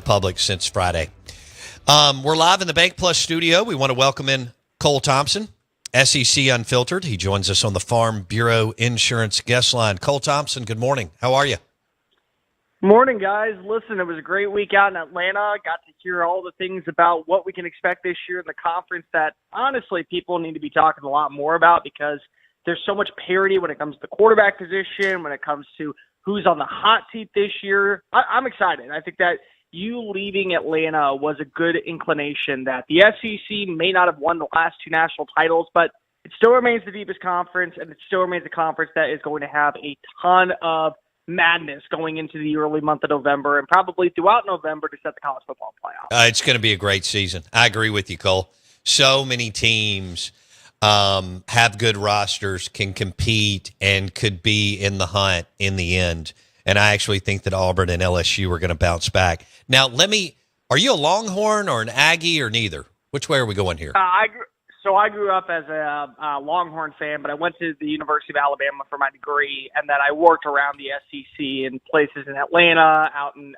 public since Friday. We're live in the Bank Plus studio. We want to welcome in Cole Thompson, SEC Unfiltered. He joins us on the Farm Bureau Insurance guest line. Cole Thompson, good morning. How are you? Morning, guys. Listen, it was a great week out in Atlanta. Got to hear all the things about what we can expect this year in the conference that, honestly, people need to be talking a lot more about because there's so much parity when it comes to the quarterback position, when it comes to who's on the hot seat this year. I'm excited. I think that you leaving Atlanta was a good inclination that the SEC may not have won the last two national titles, but it still remains the deepest conference, and it still remains a conference that is going to have a ton of madness going into the early month of November and probably throughout November to set the college football playoff. It's going to be a great season. I agree with you, Cole. So many teams have good rosters, can compete, and could be in the hunt in the end. And I actually think that Auburn and LSU are going to bounce back. Now, are you a Longhorn or an Aggie or neither? Which way are we going here? I grew up as a Longhorn fan, but I went to the University of Alabama for my degree, and then I worked around the SEC in places in Atlanta, out in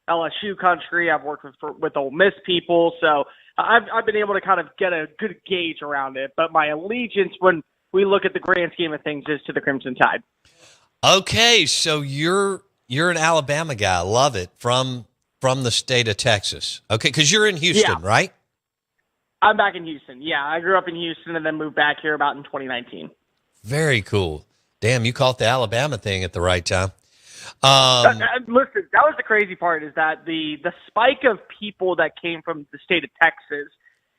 LSU country. I've worked with Ole Miss people, so I've been able to kind of get a good gauge around it. But my allegiance, when we look at the grand scheme of things, is to the Crimson Tide. Okay, so you're an Alabama guy. I love it, from the state of Texas. Okay, because you're in Houston, right? I'm back in Houston. Yeah, I grew up in Houston and then moved back here about in 2019. Very cool. Damn, you caught the Alabama thing at the right time. Listen, that was the crazy part, is that the spike of people that came from the state of Texas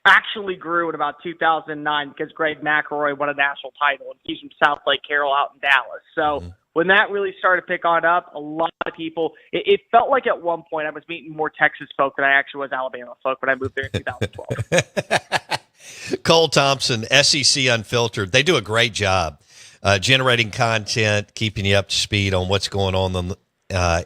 actually grew in about 2009 because Greg McElroy won a national title, and he's from South Lake Carroll out in Dallas. So when that really started to pick on up, a lot of people, it felt like at one point I was meeting more Texas folk than I actually was Alabama folk when I moved there in 2012. Cole Thompson, SEC Unfiltered. They do a great job generating content, keeping you up to speed on what's going on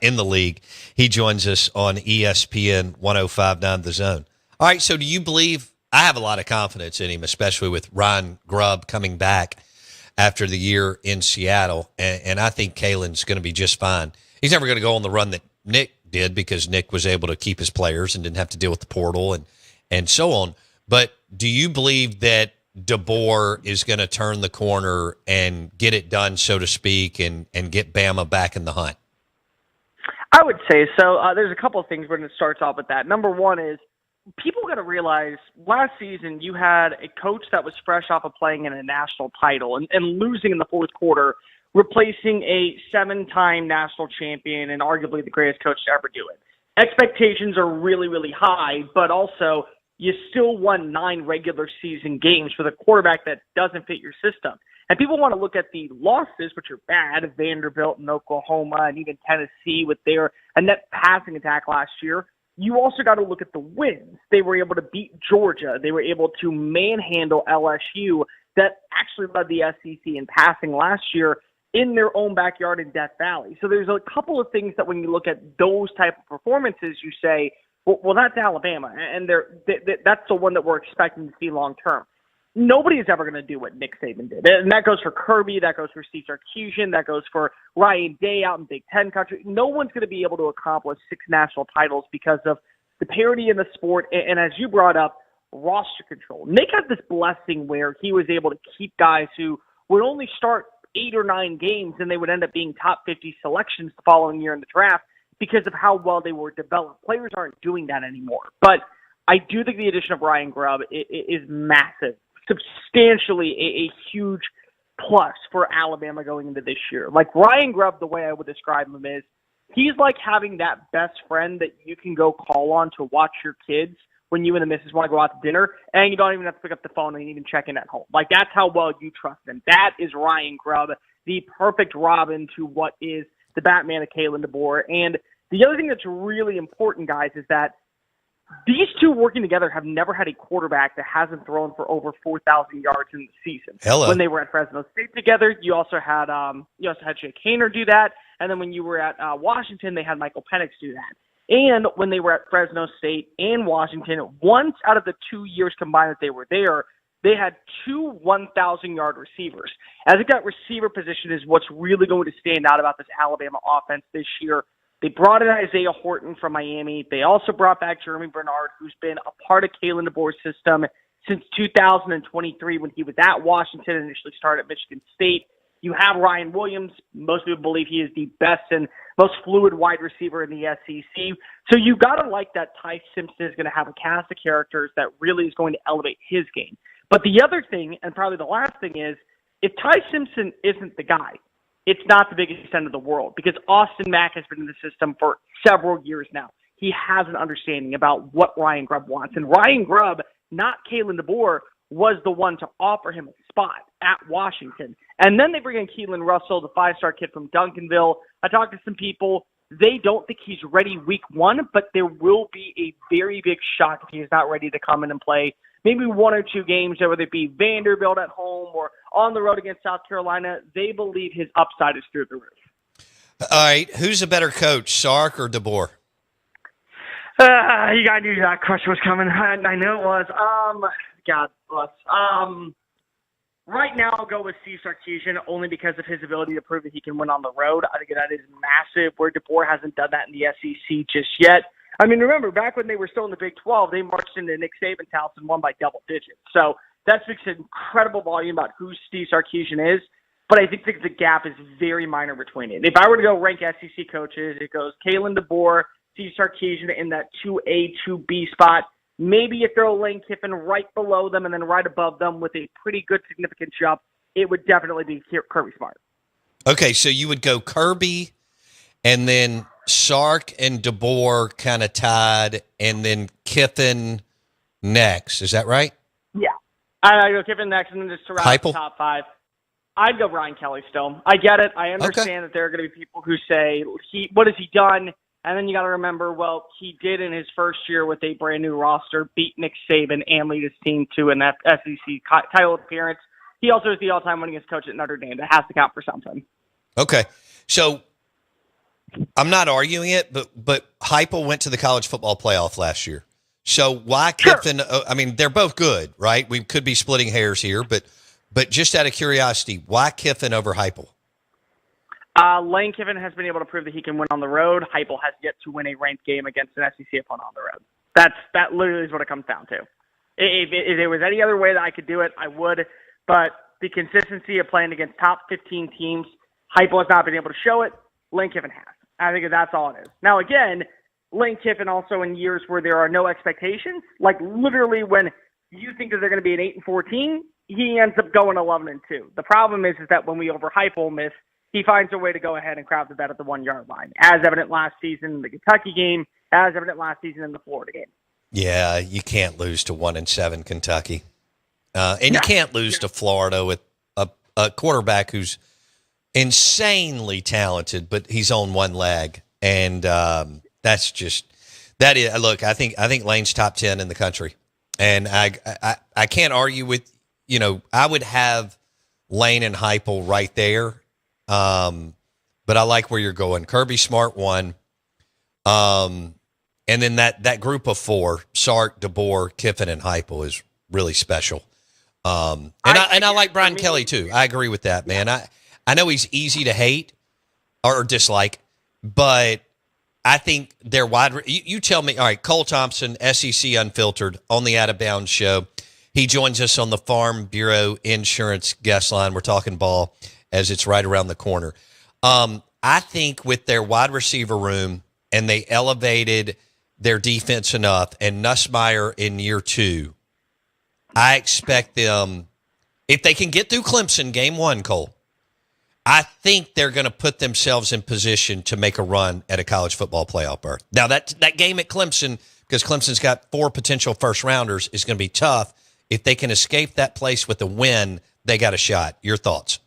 in the league. He joins us on ESPN 105.9 The Zone. All right, so do you believe – I have a lot of confidence in him, especially with Ryan Grubb coming back after the year in Seattle, and I think Kalen's going to be just fine. He's never going to go on the run that Nick did because Nick was able to keep his players and didn't have to deal with the portal and so on. But do you believe that DeBoer is going to turn the corner and get it done, so to speak, and get Bama back in the hunt? I would say so. There's a couple of things when it starts off with that. Number one is, people got to realize last season you had a coach that was fresh off of playing in a national title and losing in the fourth quarter, replacing a 7-time national champion and arguably the greatest coach to ever do it. Expectations are really, really high, but also you still won 9 regular season games with a quarterback that doesn't fit your system. And people want to look at the losses, which are bad, Vanderbilt and Oklahoma and even Tennessee with their inept passing attack last year. You also got to look at the wins. They were able to beat Georgia. They were able to manhandle LSU that actually led the SEC in passing last year in their own backyard in Death Valley. So there's a couple of things that when you look at those type of performances, you say, well that's Alabama, and that's the one that we're expecting to see long term. Nobody is ever going to do what Nick Saban did. And that goes for Kirby, that goes for Steve Sarkisian, that goes for Ryan Day out in Big Ten country. No one's going to be able to accomplish 6 national titles because of the parity in the sport. And as you brought up, roster control. Nick had this blessing where he was able to keep guys who would only start 8 or 9 games and they would end up being top 50 selections the following year in the draft because of how well they were developed. Players aren't doing that anymore. But I do think the addition of Ryan Grubb is massive. Substantially a huge plus for Alabama going into this year. Like Ryan Grubb, the way I would describe him is he's like having that best friend that you can go call on to watch your kids when you and the missus want to go out to dinner, and you don't even have to pick up the phone and even check in at home. Like that's how well you trust him. That is Ryan Grubb, the perfect Robin to what is the Batman of Kalen DeBoer. And the other thing that's really important, guys, is that these two working together have never had a quarterback that hasn't thrown for over 4,000 yards in the season. Hello. When they were at Fresno State together, you also had Jake Haener do that, and then when you were at Washington, they had Michael Penix do that. And when they were at Fresno State and Washington, once out of the 2 years combined that they were there, they had 2 1,000-yard receivers. I think that receiver position is what's really going to stand out about this Alabama offense this year. They brought in Isaiah Horton from Miami. They also brought back Jeremy Bernard, who's been a part of Kalen DeBoer's system since 2023 when he was at Washington and initially started at Michigan State. You have Ryan Williams. Most people believe he is the best and most fluid wide receiver in the SEC. So you got to like that Ty Simpson is going to have a cast of characters that really is going to elevate his game. But the other thing, and probably the last thing, is if Ty Simpson isn't the guy, it's not the biggest extent of the world because Austin Mack has been in the system for several years now. He has an understanding about what Ryan Grubb wants. And Ryan Grubb, not Kalen DeBoer, was the one to offer him a spot at Washington. And then they bring in Keelan Russell, the five-star kid from Duncanville. I talked to some people. They don't think he's ready week one, but there will be a very big shock if he's not ready to come in and play maybe one or two games, whether it be Vanderbilt at home or on the road against South Carolina. They believe his upside is through the roof. All right. Who's a better coach, Sark or DeBoer? I knew that question was coming. I knew it was. God bless. Right now, I'll go with Steve Sarkisian only because of his ability to prove that he can win on the road. I think that is massive, where DeBoer hasn't done that in the SEC just yet. I mean, remember, back when they were still in the Big 12, they marched into Nick Saban's house and won by double digits. So that speaks an incredible volume about who Steve Sarkisian is, but I think the gap is very minor between it. If I were to go rank SEC coaches, it goes Kalen DeBoer, Steve Sarkisian in that 2A, 2B spot. Maybe you throw Lane Kiffin right below them and then right above them with a pretty good significant jump. It would definitely be Kirby Smart. Okay, so you would go Kirby and then Sark and DeBoer kind of tied and then Kiffin next. Is that right? Yeah. I'd go Kiffin next and then just to wrap the top five. I'd go Brian Kelly still. I get it. I understand that there are going to be people who say, what has he done? And then you got to remember, well, he did in his first year with a brand new roster, beat Nick Saban and lead his team to an SEC title appearance. He also is the all-time winningest coach at Notre Dame. That has to count for something. Okay. So I'm not arguing it, but Heupel went to the college football playoff last year. So why Kiffin? Sure. I mean, they're both good, right? We could be splitting hairs here, but just out of curiosity, why Kiffin over Heupel? Lane Kiffin has been able to prove that he can win on the road. Heupel has yet to win a ranked game against an SEC opponent on the road. That literally is what it comes down to. If there was any other way that I could do it, I would. But the consistency of playing against top 15 teams, Heupel has not been able to show it. Lane Kiffin has. I think that's all it is. Now, again, Lane Kiffin also in years where there are no expectations, like literally when you think that they're going to be an 8-4 team, he ends up going 11-2. The problem is that when we overhype Ole Miss, he finds a way to go ahead and crowd the bet at the 1-yard line, as evident last season in the Kentucky game, as evident last season in the Florida game. Yeah, you can't lose to 1-7 Kentucky. You can't lose to Florida with a quarterback who's insanely talented, but he's on one leg. And that's just – that is – look, I think Lane's top 10 in the country. And I can't argue with – I would have Lane and Heupel right there. But I like where you're going. Kirby Smart won. And then that group of four, Sark, DeBoer, Kiffin, and Heupel is really special. I like Brian Kelly too. I agree with that, man. I know he's easy to hate or dislike, but I think they're wide. You tell me. All right, Cole Thompson, SEC Unfiltered on the Out of Bounds show. He joins us on the Farm Bureau Insurance guest line. We're talking ball as it's right around the corner. I think with their wide receiver room and they elevated their defense enough and Nussmeier in year 2, I expect them, if they can get through Clemson game 1, Cole, I think they're going to put themselves in position to make a run at a college football playoff berth. Now, that game at Clemson, because Clemson's got 4 potential first-rounders, is going to be tough. If they can escape that place with a win, they got a shot. Your thoughts?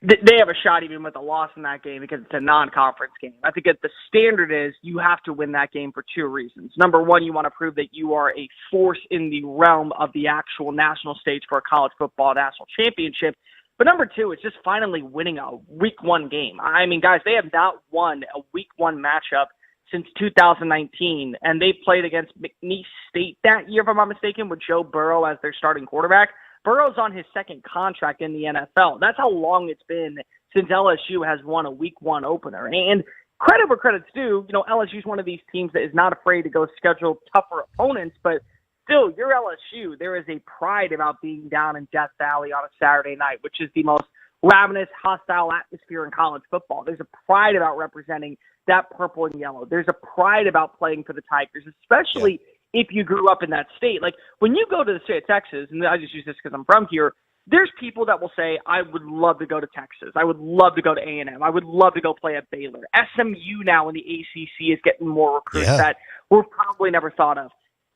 They have a shot even with a loss in that game because it's a non-conference game. I think that the standard is you have to win that game for 2 reasons. Number one, you want to prove that you are a force in the realm of the actual national stage for a college football national championship. But number 2, it's just finally winning a week 1 game. I mean, guys, they have not won a week 1 matchup since 2019, and they played against McNeese State that year, if I'm not mistaken, with Joe Burrow as their starting quarterback. Burrow's on his 2nd contract in the NFL. That's how long it's been since LSU has won a week 1 opener. And credit where credit's due. LSU is one of these teams that is not afraid to go schedule tougher opponents, but still, you're LSU. There is a pride about being down in Death Valley on a Saturday night, which is the most ravenous, hostile atmosphere in college football. There's a pride about representing that purple and yellow. There's a pride about playing for the Tigers, especially if you grew up in that state. Like, when you go to the state of Texas, and I just use this because I'm from here, there's people that will say, I would love to go to Texas. I would love to go to A&M. I would love to go play at Baylor. SMU now in the ACC is getting more recruits that we're probably never thought of.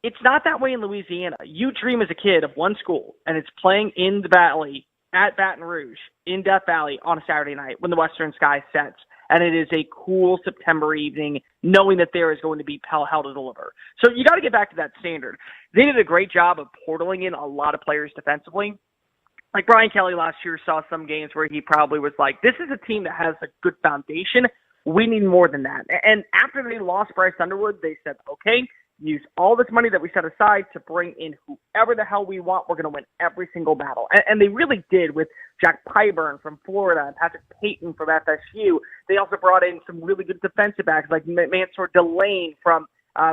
It's not that way in Louisiana. You dream as a kid of one school, and it's playing in the Valley at Baton Rouge in Death Valley on a Saturday night when the western sky sets, and it is a cool September evening knowing that there is going to be hell to deliver. So you got to get back to that standard. They did a great job of portaling in a lot of players defensively. Like Brian Kelly last year saw some games where he probably was like, this is a team that has a good foundation. We need more than that. And after they lost Bryce Underwood, they said, okay, use all this money that we set aside to bring in whoever the hell we want. We're going to win every single battle. And they really did with Jack Pyburn from Florida and Patrick Payton from FSU. They also brought in some really good defensive backs like Mansour Delane from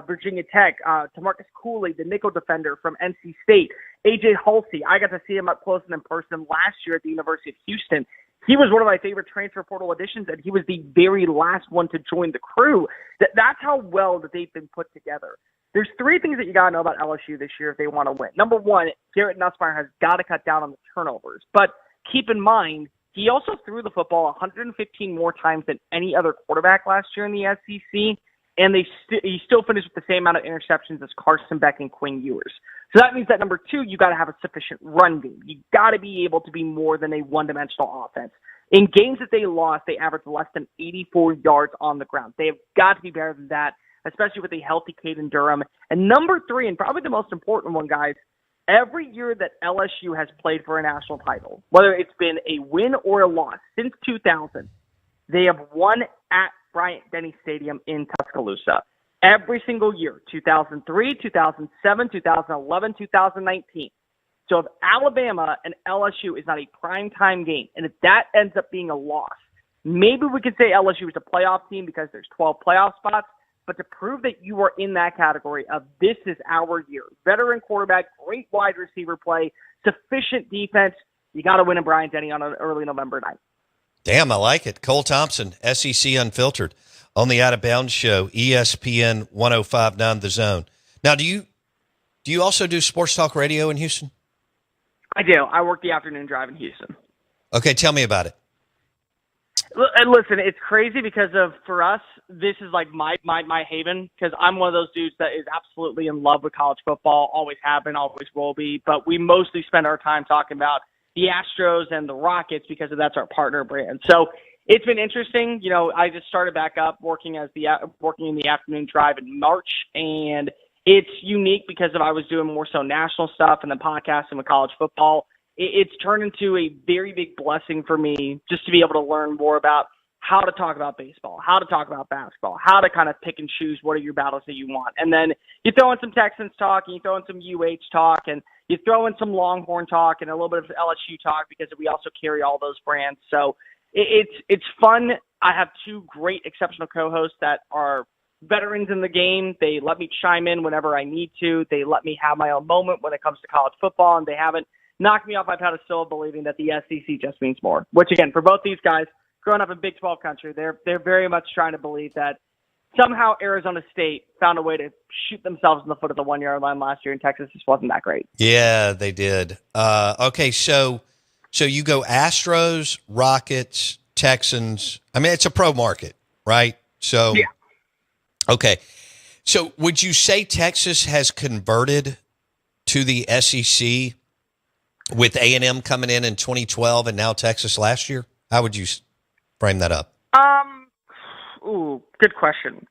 Virginia Tech, Tamarcus Cooley, the nickel defender from NC State, AJ Halsey. I got to see him up close and in person last year at the University of Houston. He was one of my favorite transfer portal additions, and he was the very last one to join the crew. That's how well that they've been put together. There's three things that you got to know about LSU this year if they want to win. Number one, Garrett Nussmeier has got to cut down on the turnovers. But keep in mind, he also threw the football 115 more times than any other quarterback last year in the SEC, and he still finished with the same amount of interceptions as Carson Beck and Quinn Ewers. So that means that number two, you got to have a sufficient run game. You got to be able to be more than a one-dimensional offense. In games that they lost, they averaged less than 84 yards on the ground. They have got to be better than that, especially with a healthy Caden Durham. And number three, and probably the most important one, guys, every year that LSU has played for a national title, whether it's been a win or a loss since 2000, they have won at Bryant-Denny Stadium in Tuscaloosa. Every single year, 2003, 2007, 2011, 2019. So if Alabama and LSU is not a primetime game, and if that ends up being a loss, maybe we could say LSU is a playoff team because there's 12 playoff spots, but to prove that you are in that category of this is our year, veteran quarterback, great wide receiver play, sufficient defense, you got to win in Bryant-Denny on an early November night. Damn, I like it. Cole Thompson, SEC Unfiltered, on the Out of Bounds Show, ESPN 105.9 The Zone. Now, do you also do sports talk radio in Houston? I do. I work the afternoon drive in Houston. Okay, tell me about it. Listen, it's crazy because for us, this is like my haven because I'm one of those dudes that is absolutely in love with college football, always have been, always will be, but we mostly spend our time talking about the Astros and the Rockets because that's our partner brand. So it's been interesting. I just started back up working in the afternoon drive in March, and it's unique because I was doing more so national stuff and then podcasting with college football. It's turned into a very big blessing for me just to be able to learn more about how to talk about baseball, how to talk about basketball, how to kind of pick and choose what are your battles that you want. And then you throw in some Texans talk, and you throw in some UH talk, and you throw in some Longhorn talk and a little bit of LSU talk because we also carry all those brands. So it's fun. I have two great exceptional co-hosts that are veterans in the game. They let me chime in whenever I need to. They let me have my own moment when it comes to college football, and they haven't knocked me off my pedestal believing that the SEC just means more. Which, again, for both these guys, growing up in Big 12 country, they're very much trying to believe that somehow Arizona State found a way to shoot themselves in the foot at the 1 yard line last year, and Texas just wasn't that great. Yeah, they did. Okay, so you go Astros, Rockets, Texans. I mean, it's a pro market, right? So yeah. Okay. So would you say Texas has converted to the SEC with A&M coming in 2012 and now Texas last year? How would you frame that up? Good question.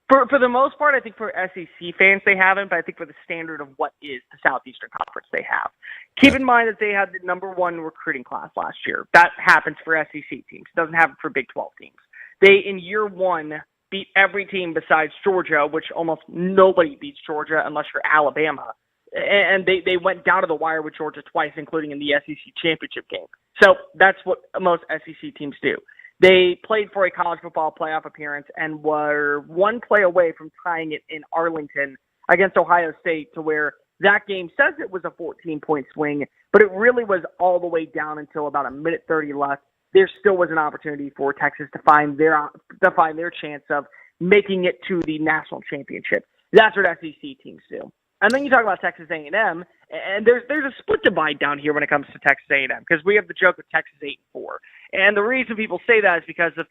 For the most part, I think for SEC fans they haven't, but I think for the standard of what is the Southeastern Conference they have. Keep in mind that they had the number one recruiting class last year. That happens for SEC teams. It doesn't happen for Big 12 teams. They, in year one, beat every team besides Georgia, which almost nobody beats Georgia unless you're Alabama. And they went down to the wire with Georgia twice, including in the SEC championship game. So that's what most SEC teams do. They played for a college football playoff appearance and were one play away from tying it in Arlington against Ohio State, to where that game says it was a 14-point swing, but it really was all the way down until about a minute 30 left. There still was an opportunity for Texas to find their chance of making it to the national championship. That's what SEC teams do. And then you talk about Texas A&M, and there's a split divide down here when it comes to Texas A&M, because we have the joke of Texas 8-4. And the reason people say that is because of,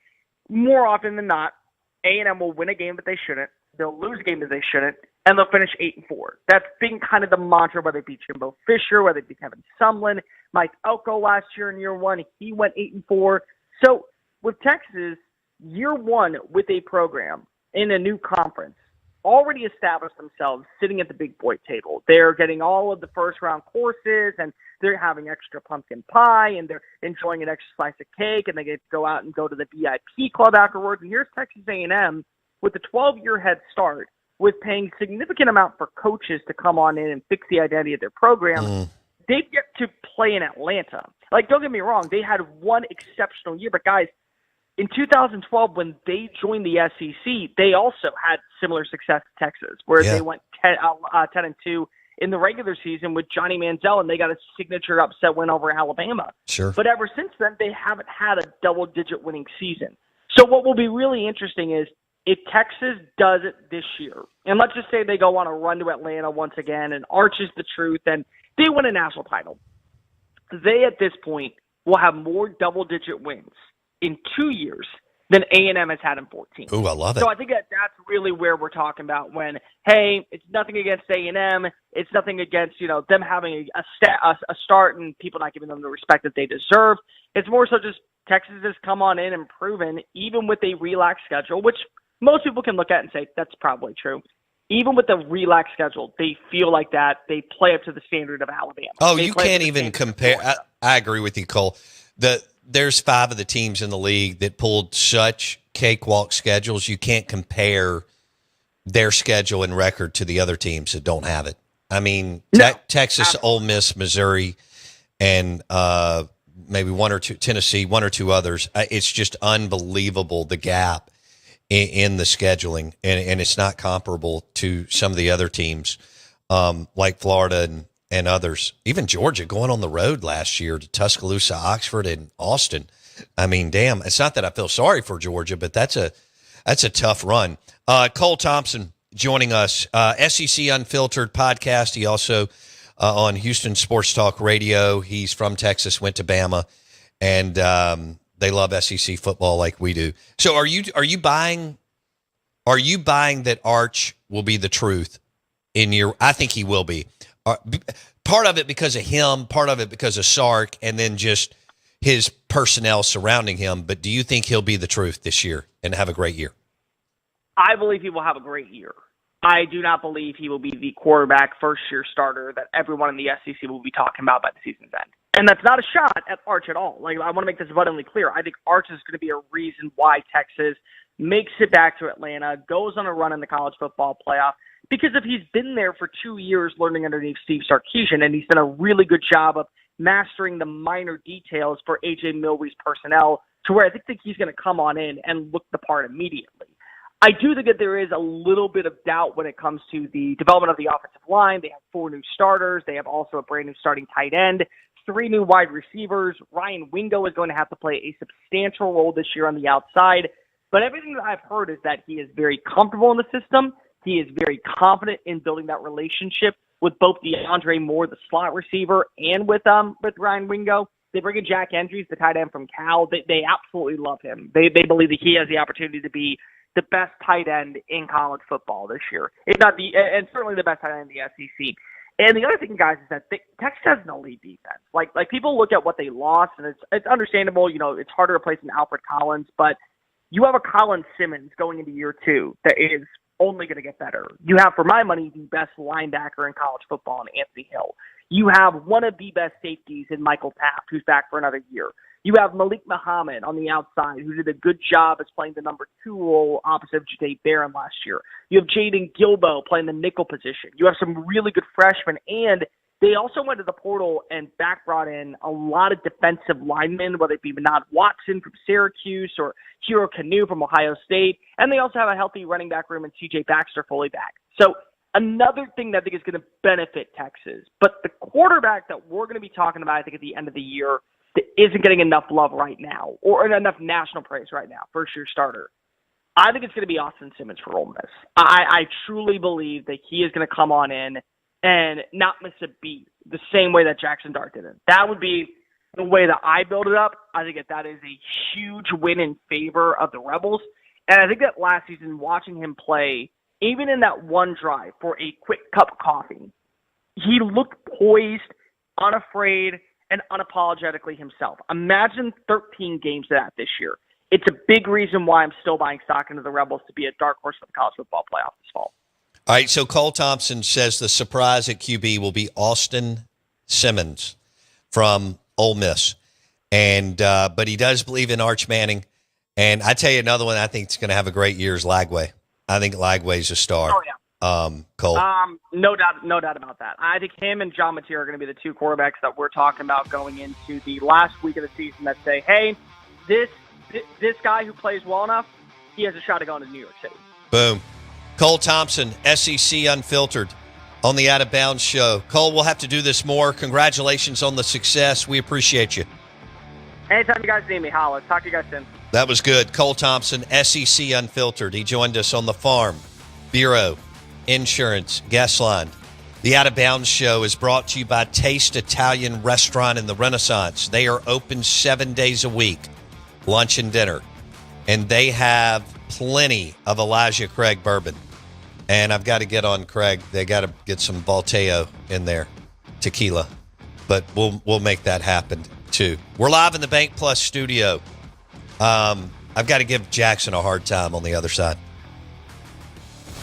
more often than not, A&M will win a game that they shouldn't, they'll lose a game that they shouldn't, and they'll finish 8-4. That's been kind of the mantra, whether it be Jimbo Fisher, whether it be Kevin Sumlin, Mike Elko last year in year one, he went 8-4. So with Texas, year one with a program in a new conference, already established themselves sitting at the big boy table. They're getting all of the first round courses, and they're having extra pumpkin pie, and they're enjoying an extra slice of cake, and they get to go out and go to the VIP club afterwards. And here's Texas A&M with a 12-year head start, with paying significant amount for coaches to come on in and fix the identity of their program. They get to play in Atlanta. Like, don't get me wrong, they had one exceptional year, but guys, in 2012, when they joined the SEC, they also had similar success to Texas, where they went 10-2 in the regular season with Johnny Manziel, and they got a signature upset win over Alabama. Sure. But ever since then, they haven't had a double-digit winning season. So what will be really interesting is if Texas does it this year, and let's just say they go on a run to Atlanta once again and arches the truth, and they win a national title, they at this point will have more double-digit wins in 2 years than A&M has had in 14. Ooh, I love it. So I think that's really where we're talking about when, hey, it's nothing against A&M. It's nothing against, them having a start and people not giving them the respect that they deserve. It's more so just Texas has come on in and proven, even with a relaxed schedule, which most people can look at and say that's probably true. Even with the relaxed schedule, they feel like that. They play up to the standard of Alabama. Oh, you can't even compare. I agree with you, Cole. There's 5 of the teams in the league that pulled such cakewalk schedules. You can't compare their schedule and record to the other teams that don't have it. I mean, Texas, Ole Miss, Missouri, and maybe one or two, Tennessee, one or two others. It's just unbelievable, the gap in the scheduling, and it's not comparable to some of the other teams like Florida and others. Even Georgia going on the road last year to Tuscaloosa, Oxford, and Austin. I mean, damn, it's not that I feel sorry for Georgia, but that's a tough run. Cole Thompson joining us, SEC Unfiltered podcast. He also on Houston Sports Talk Radio. He's from Texas, went to Bama, and they love SEC football like we do. So are you buying that Arch will be the truth in your? I think he will be. Part of it because of him, part of it because of Sark, and then just his personnel surrounding him. But do you think he'll be the truth this year and have a great year? I believe he will have a great year. I do not believe he will be the quarterback first-year starter that everyone in the SEC will be talking about by the season's end. And that's not a shot at Arch at all. Like, I want to make this abundantly clear. I think Arch is going to be a reason why Texas makes it back to Atlanta, goes on a run in the college football playoff, because if he's been there for 2 years learning underneath Steve Sarkisian, and he's done a really good job of mastering the minor details for A.J. Milwauee's personnel, to where I think he's going to come on in and look the part immediately. I do think that there is a little bit of doubt when it comes to the development of the offensive line. They have 4 new starters. They have also a brand new starting tight end, 3 new wide receivers. Ryan Wingo is going to have to play a substantial role this year on the outside. But everything that I've heard is that he is very comfortable in the system. He is very confident in building that relationship with both DeAndre Moore, the slot receiver, and with Ryan Wingo. They bring in Jack Andrews, the tight end from Cal. They absolutely love him. They believe that he has the opportunity to be the best tight end in college football this year, if not and certainly the best tight end in the SEC. And the other thing, guys, is that Texas has an elite defense. Like people look at what they lost, and it's understandable. It's harder to place than Alfred Collins, but you have a Colin Simmons going into year 2 that is only going to get better. You have, for my money, the best linebacker in college football in Anthony Hill. You have one of the best safeties in Michael Taft, who's back for another year. You have Malik Muhammad on the outside, who did a good job as playing the number 2 role opposite Jadae Barron last year. You have Jaden Gilbo playing the nickel position. You have some really good freshmen, and They also went to the portal and back brought in a lot of defensive linemen, whether it be Manad Watson from Syracuse or Hero Kanu from Ohio State. And they also have a healthy running back room and C.J. Baxter fully back. So another thing that I think is going to benefit Texas. But the quarterback that we're going to be talking about, I think, at the end of the year that isn't getting enough love right now or enough national praise right now, first-year starter, I think it's going to be Austin Simmons for Ole Miss. I truly believe that he is going to come on in and not miss a beat the same way that Jackson Dart did it. That would be the way that I build it up. I think that is a huge win in favor of the Rebels. And I think that last season, watching him play, even in that one drive for a quick cup of coffee, he looked poised, unafraid, and unapologetically himself. Imagine 13 games of that this year. It's a big reason why I'm still buying stock into the Rebels to be a dark horse for the college football playoff this fall. All right, so Cole Thompson says the surprise at QB will be Austin Simmons from Ole Miss, and but he does believe in Arch Manning. And I tell you another one I think is going to have a great year is Lagway. I think Lagway's a star. Oh yeah, Cole. No doubt about that. I think him and John Mateer are going to be the two quarterbacks that we're talking about going into the last week of the season that say, hey, this guy who plays well enough, he has a shot at going to New York City. Boom. Cole Thompson, SEC Unfiltered, on the Out of Bounds show. Cole, we'll have to do this more. Congratulations on the success. We appreciate you. Anytime you guys need me, holla. Talk to you guys soon. That was good. Cole Thompson, SEC Unfiltered. He joined us on the Farm Bureau Insurance Guest Line. The Out of Bounds show is brought to you by Taste Italian Restaurant in the Renaissance. They are open 7 days a week, lunch and dinner. And they have plenty of Elijah Craig bourbon. And I've got to get on Craig. They got to get some Volteo in there, tequila. But we'll make that happen too. We're live in the Bank Plus studio. I've got to give Jackson a hard time on the other side.